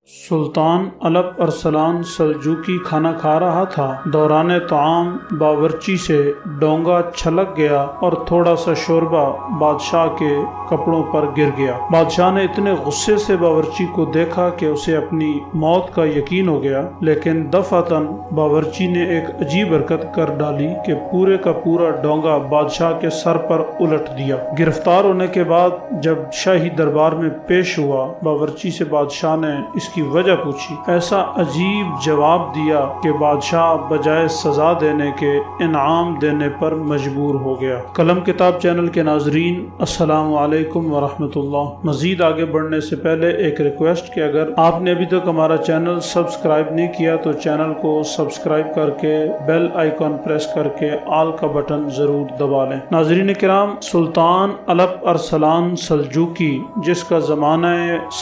سلطان الپ ارسلان سلجوقی کھانا کھا رہا تھا۔ دوران طعام باورچی سے ڈونگا چھلک گیا اور تھوڑا سا شوربہ بادشاہ کے کپڑوں پر گر گیا۔ بادشاہ نے اتنے غصے سے باورچی کو دیکھا کہ اسے اپنی موت کا یقین ہو گیا، لیکن دفعتاً باورچی نے ایک عجیب حرکت کر ڈالی کہ پورے کا پورا ڈونگا بادشاہ کے سر پر الٹ دیا۔ گرفتار ہونے کے بعد جب شاہی دربار میں پیش ہوا، باورچی سے بادشاہ نے اس کی وجہ پوچھی۔ ایسا عجیب جواب دیا کہ بادشاہ بجائے سزا دینے کے انعام دینے پر مجبور ہو گیا۔ قلم کتاب چینل کے ناظرین، السلام علیکم ورحمۃ اللہ۔ مزید آگے بڑھنے سے پہلے ایک ریکویسٹ کہ اگر آپ نے ابھی تک ہمارا چینل سبسکرائب نہیں کیا تو چینل کو سبسکرائب کر کے بیل آئیکن پریس کر کے آل کا بٹن ضرور دبا لیں۔ ناظرین کرام، سلطان الپ ارسلان سلجوقی، جس کا زمانہ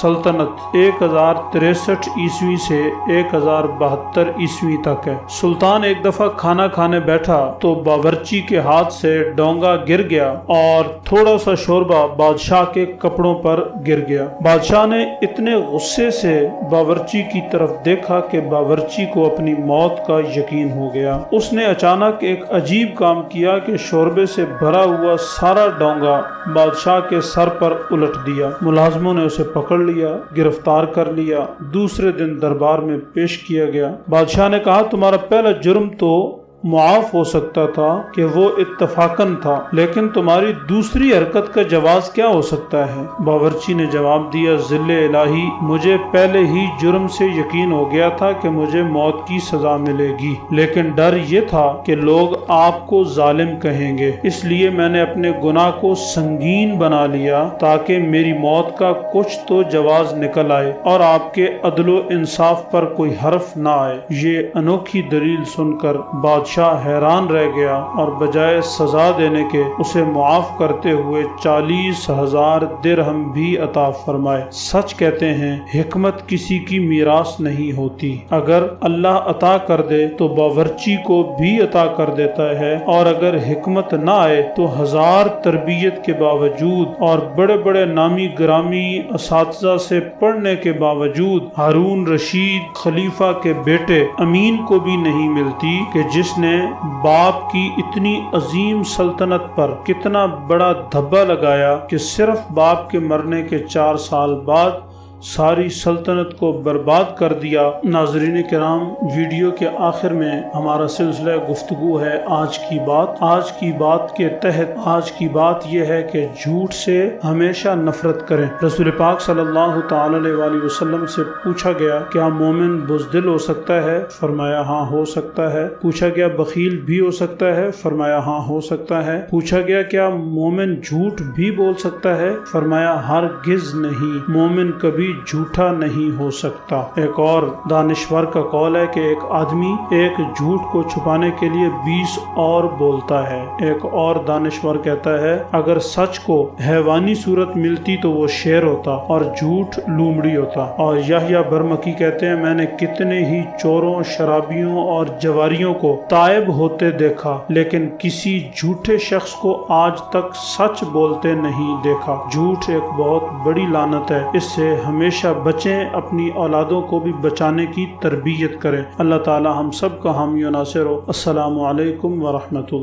سلطنت 1063 عیسوی سے 1072 عیسوی تک ہے، سلطان ایک دفعہ کھانا کھانے بیٹھا تو باورچی کے ہاتھ سے ڈونگا گر گیا اور تھوڑا سا شوربہ بادشاہ کے کپڑوں پر گر گیا۔ بادشاہ نے اتنے غصے سے باورچی کی طرف دیکھا کہ باورچی کو اپنی موت کا یقین ہو گیا۔ اس نے اچانک ایک عجیب کام کیا کہ شوربے سے بھرا ہوا سارا ڈونگا بادشاہ کے سر پر الٹ دیا۔ ملازموں نے اسے پکڑ لیا، گرفتار کر لیا، دوسرے دن دربار میں پیش کیا گیا۔ بادشاہ نے کہا، تمہارا پہلا جرم تو معاف ہو سکتا تھا کہ وہ اتفاقاً تھا، لیکن تمہاری دوسری حرکت کا جواز کیا ہو سکتا ہے؟ باورچی نے جواب دیا، ذل الہی، مجھے پہلے ہی جرم سے یقین ہو گیا تھا کہ مجھے موت کی سزا ملے گی، لیکن ڈر یہ تھا کہ لوگ آپ کو ظالم کہیں گے، اس لیے میں نے اپنے گناہ کو سنگین بنا لیا تاکہ میری موت کا کچھ تو جواز نکل آئے اور آپ کے عدل و انصاف پر کوئی حرف نہ آئے۔ یہ انوکھی دلیل سن کر بادشاہ حیران رہ گیا اور بجائے سزا دینے کے اسے معاف کرتے ہوئے 40,000 درہم بھی عطا فرمائے۔ سچ کہتے ہیں، حکمت کسی کی میراث نہیں ہوتی، اگر اللہ عطا کر دے تو باورچی کو بھی عطا کر دیتا ہے، اور اگر حکمت نہ آئے تو 1000 تربیت کے باوجود اور بڑے بڑے نامی گرامی اساتذہ سے پڑھنے کے باوجود ہارون رشید خلیفہ کے بیٹے امین کو بھی نہیں ملتی کہ جس نے باپ کی اتنی عظیم سلطنت پر کتنا بڑا دھبا لگایا کہ صرف باپ کے مرنے کے 4 سال بعد ساری سلطنت کو برباد کر دیا۔ ناظرین کرام، ویڈیو کے آخر میں ہمارا سلسلہ گفتگو ہے آج کی بات۔ آج کی بات کے تحت آج کی بات یہ ہے کہ جھوٹ سے ہمیشہ نفرت کریں۔ رسول پاک صلی اللہ تعالی علیہ وآلہ وسلم سے پوچھا گیا، کیا مومن بزدل ہو سکتا ہے؟ فرمایا ہاں ہو سکتا ہے۔ پوچھا گیا، بخیل بھی ہو سکتا ہے؟ فرمایا ہاں ہو سکتا ہے۔ پوچھا گیا، کیا مومن جھوٹ بھی بول سکتا ہے؟ فرمایا ہرگز نہیں، مومن کبھی جھوٹا نہیں ہو سکتا۔ ایک اور دانشور کا قول ہے کہ ایک آدمی ایک جھوٹ کو چھپانے کے لیے 20 اور بولتا ہے۔ ایک اور دانشور کہتا ہے، اگر سچ کو حیوانی صورت ملتی تو وہ شیر ہوتا اور جھوٹ لومڑی ہوتا۔ اور یحییٰ برمکی کہتے ہیں، میں نے کتنے ہی چوروں، شرابیوں اور جواریوں کو تائب ہوتے دیکھا، لیکن کسی جھوٹے شخص کو آج تک سچ بولتے نہیں دیکھا۔ جھوٹ ایک بہت بڑی لعنت ہے، اس سے ہمیشہ بچیں، اپنی اولادوں کو بھی بچانے کی تربیت کریں۔ اللہ تعالی ہم سب کا حامی و ناصر ہو۔ السلام علیکم ورحمۃ اللہ۔